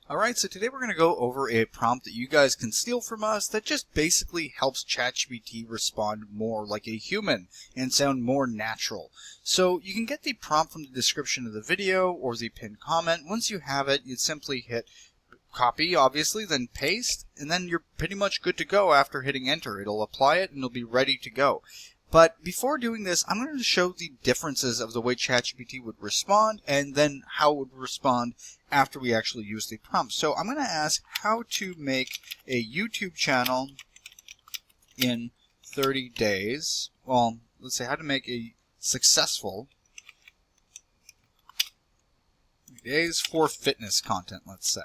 Alright, so today we're going to go over a prompt that you guys can steal from us that just basically helps ChatGPT respond more like a human and sound more natural. So you can get the prompt from the description of the video or the pinned comment. Once you have it, you'd simply hit copy, obviously, then paste, and then you're pretty much good to go after hitting enter. It'll apply it and it'll be ready to go. But before doing this, I'm going to show the differences of the way ChatGPT would respond and then how it would respond after we actually use the prompt. So I'm going to ask how to make a YouTube channel in 30 days. Well, let's say how to make a successful days for fitness content, let's say.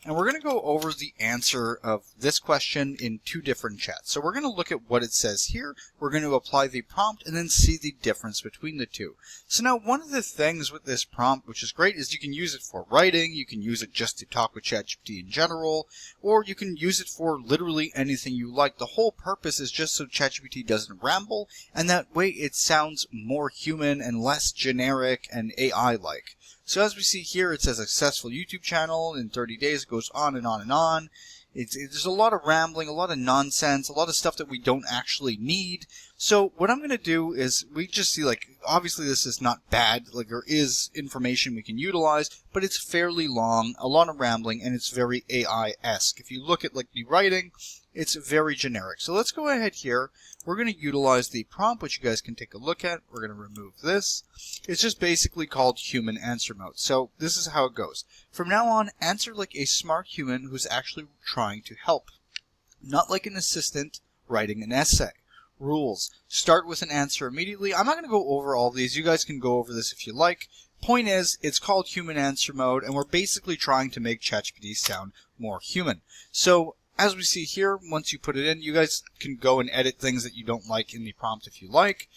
And we're going to go over the answer of this question in two different chats. So we're going to look at what it says here. We're going to apply the prompt and then see the difference between the two. So now one of the things with this prompt, which is great, is you can use it for writing. You can use it just to talk with ChatGPT in general, or you can use it for literally anything you like. The whole purpose is just so ChatGPT doesn't ramble, and that way it sounds more human and less generic and AI-like. So as we see here, it says successful YouTube channel in 30 days. It goes on and on and on. There's a lot of rambling, a lot of nonsense, a lot of stuff that we don't actually need. So what I'm going to do is we just see, like, obviously this is not bad. Like, there is information we can utilize, but it's fairly long, a lot of rambling, and it's very AI-esque. If you look at, like, the writing, it's very generic. So let's go ahead here. We're going to utilize the prompt, which you guys can take a look at. We're going to remove this. It's just basically called human answer mode. So this is how it goes. From now on, answer like a smart human who's actually trying to help, not like an assistant writing an essay. Rules. Start with an answer immediately. I'm not going to go over all these. You guys can go over this if you like. Point is, it's called human answer mode, and we're basically trying to make ChatGPT sound more human. So as we see here, once you put it in, you guys can go and edit things that you don't like in the prompt if you like.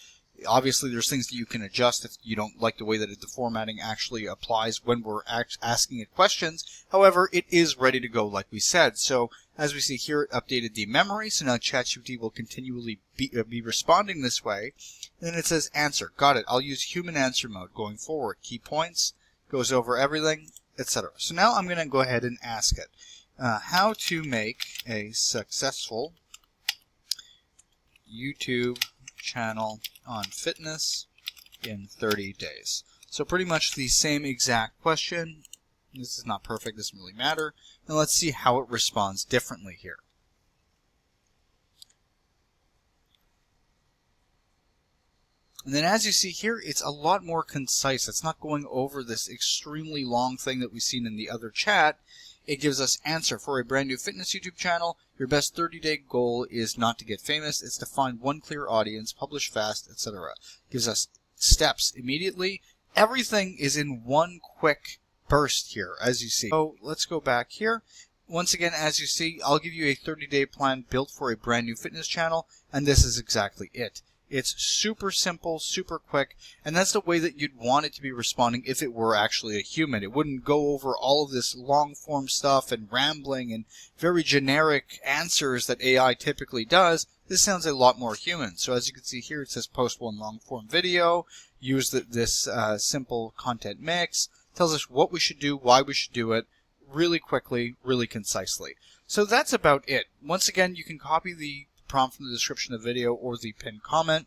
Obviously, there's things that you can adjust if you don't like the way that the formatting actually applies when we're asking it questions. However, it is ready to go like we said. So as we see here, it updated the memory. So now ChatGPT will continually be responding this way. And then it says answer. Got it. I'll use human answer mode going forward. Key points, goes over everything, etc. So now I'm going to go ahead and ask it. How to make a successful YouTube channel on fitness in 30 days. So pretty much the same exact question. This is not perfect, doesn't really matter. And let's see how it responds differently here. And then as you see here, it's a lot more concise. It's not going over this extremely long thing that we've seen in the other chat. It gives us answer for a brand new fitness YouTube channel. Your best 30-day goal is not to get famous. It's to find one clear audience, publish fast, etc. Gives us steps immediately. Everything is in one quick burst here, as you see. So let's go back here. Once again, as you see, I'll give you a 30-day plan built for a brand new fitness channel, and this is exactly it. It's super simple, super quick, and that's the way that you'd want it to be responding if it were actually a human. It wouldn't go over all of this long-form stuff and rambling and very generic answers that AI typically does. This sounds a lot more human. So as you can see here, it says post one long-form video, use this simple content mix, tells us what we should do, why we should do it, really quickly, really concisely. So that's about it. Once again, you can copy the prompt from the description of the video or the pinned comment.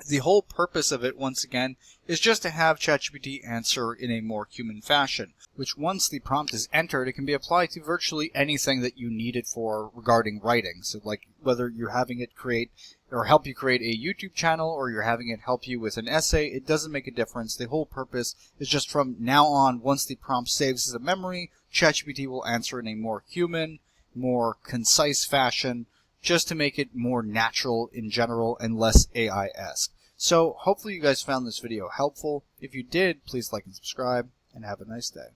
The whole purpose of it, once again, is just to have ChatGPT answer in a more human fashion, which once the prompt is entered, it can be applied to virtually anything that you need it for regarding writing. So like whether you're having it create or help you create a YouTube channel or you're having it help you with an essay, it doesn't make a difference. The whole purpose is just from now on, once the prompt saves as a memory, ChatGPT will answer in a more human, more concise fashion, just to make it more natural in general and less AI-esque. So hopefully you guys found this video helpful. If you did, please like and subscribe, and have a nice day.